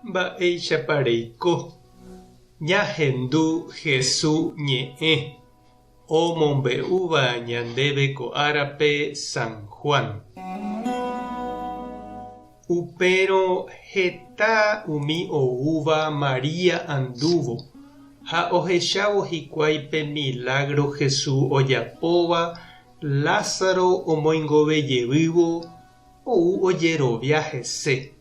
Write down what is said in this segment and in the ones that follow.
Mba'eichapareiko ñahendu Jesús ñe'ẽ omombe'úva ñandéve ko árape San Juan. Upérõ heta umi oúva Maria andúvo ha ohechávo hikuái pe milagro Jesús ojapóva Lázaro omoingovejevývo ou ojerovia hese.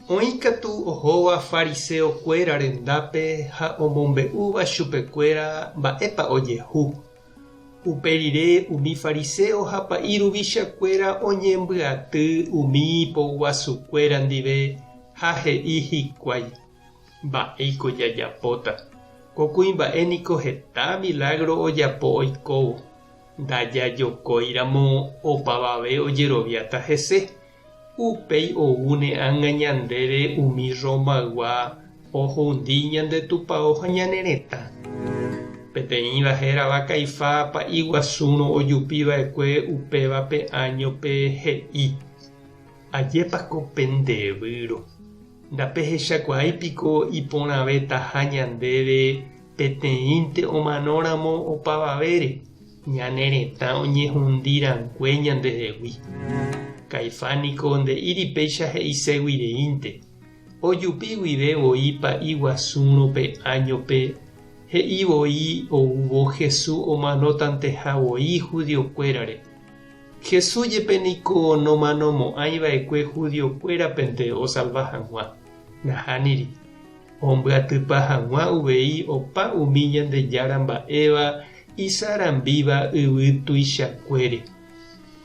Oĩkatu ohóva fariseokuéra rendápe ha omombe'úva chupekuéra mba'épa ojehu. Uperire umi fariseo ha pa'iruvichakuéra oñembyaty umi poguasukuéra ndive ha he'i hikuái: mba'éiko jajapóta. Ko kuimba'éniko heta milagro ojapo oikóvo. Ndajajokóiramo opavave ojeroviáta hese. Upéi oúne ág̃a ñandére umi romaygua ohundi ñandetupão ha ñane retã. Peteĩva hérava Kaifá pa'iguasúrõ ojupiva'ekue upévape añope he'i: ajépako pendevýro. Ndapehechakuaáipiko iporãvétaha ñandéve peteĩnte omanóramo opavavére ñane retã oñehundirãkue ñandehegui. Kaifániko nde'íripéicha he'iseguireínte ojupi guivevoi pa'iguasúrõpe áñope he'ivoi oúvo Jesús omanótantehávoi judiokuérare. Jesús jepeniko nomanomo'ãiva'ekue judiokuérapente osalva hag̃ua. Nahániri ombyatypa hag̃ua uvei opa umi ñandejára mba'éva isarambíva yvy tuichakuére.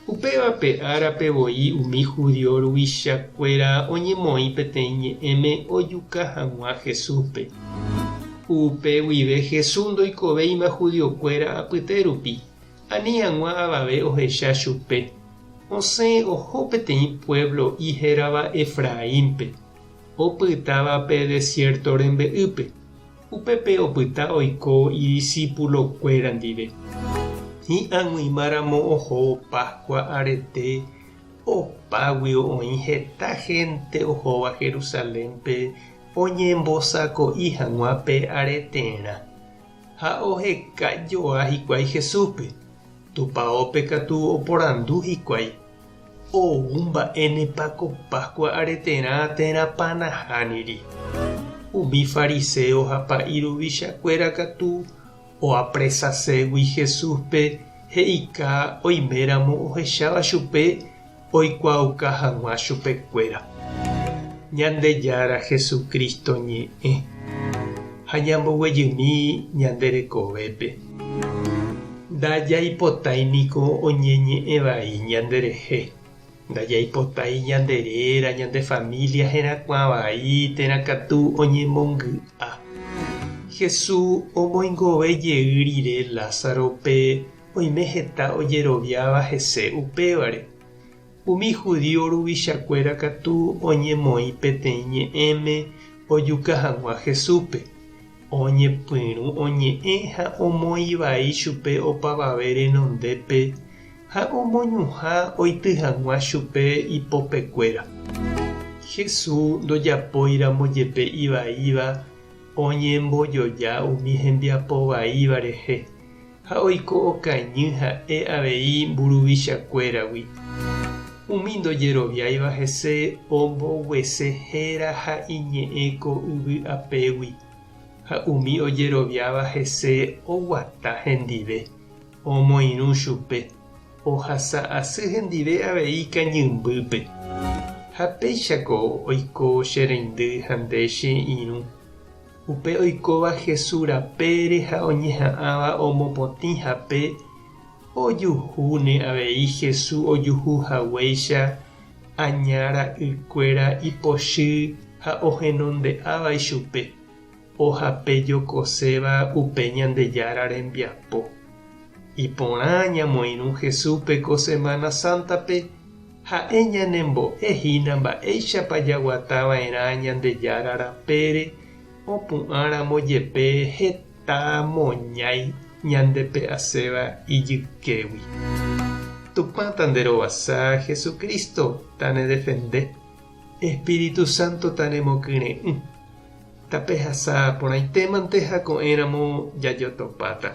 Upévape árape voi umi judío ruvichakuéra oñemoĩ peteĩ ñe'ẽme ojuka hag̃ua Jesúspe. Upe guive Jesús ndoikovéima judiokuéra apyte rupi. Ani hag̃ua avave ohecha chupe. Osẽ oho peteĩ pueblo ihérava Efraímpe. Opytáva pe desierto rembe'ýpe. Upépe opyta oiko idiscípulokuéra ndive. Hi'ag̃uímaramo oho Pascua arete opágui oĩ heta gente ohóva Jerusalénpe oñembosako'i hag̃ua pe aretérã ha ohekajoa hikuái Jesúspe. Tupãópe katu oporandu hikuái: ou mba'énepa ko Pascua aretérã térãpa nahániri. Umi fariseo ha pa'iruvichakuéra katu oapresaségui Jesúspe he'ika oiméramo ohecháva chupe oikuauka hag̃ua chupekuéra. Ñandejára Jesucristo ñe'ẽ ha ñamboguejymi ñanderekovépe. Ndajaipotáiniko oñeñe'ẽvai ñanderehe. Ndajaipotai ñanderéra ñande familia herakuãvai térãkatu oñemongy'a. Jesús omoingovejey rire Lázarope oime heta ojeroviáva hese upévare. Umi judío ruvichakuéra katu oñemoĩ peteĩ ñe'ẽme ojuka hag̃ua Jesúspe. Oñepyrũ oñe'ẽ ha omoĩ chupe opavave renondépe ha omoñuhã oity hag̃ua chupe ipopekuéra. Jesús ndojapóiramo jepe ivaíva oñembojoja umi hembiapo vaíva rehe ha oiko okañy ha'e avei mburuvichakuéragui. Umi ndojeroviáiva hese omboguesehéra ha iñe'ẽko yvy apégui ha umi ojeroviáva hese oguata hendive omoirũ chupe ohasa asy hendive avei kañymbýpe. Ha péichako oiko che reindy ha nde che irũ. Upe oikóva Jesús rapére ha oñeha'ãva omopotĩhape ojuhúne avei Jesús ojuhuhaguéicha añára ykuéra ipochy ha ohenonde'ávai chupe ohape jokoséva upe ñandejára rembiapo. Iporã ñamoirũ Jesúspe ko Semana Sántape ha'e ñanembo'ehína mba'éichapa jaguatava'erã ñandejára rapére opu'ãramo jepe heta moñái ñandepe aséva ijykégui. Tupã tanderovasa Jesucristo tane defende. Espíritu Santo tanemokyre'ỹ. Tapehasa porãitémante ha ko'ẽramo jajotopáta.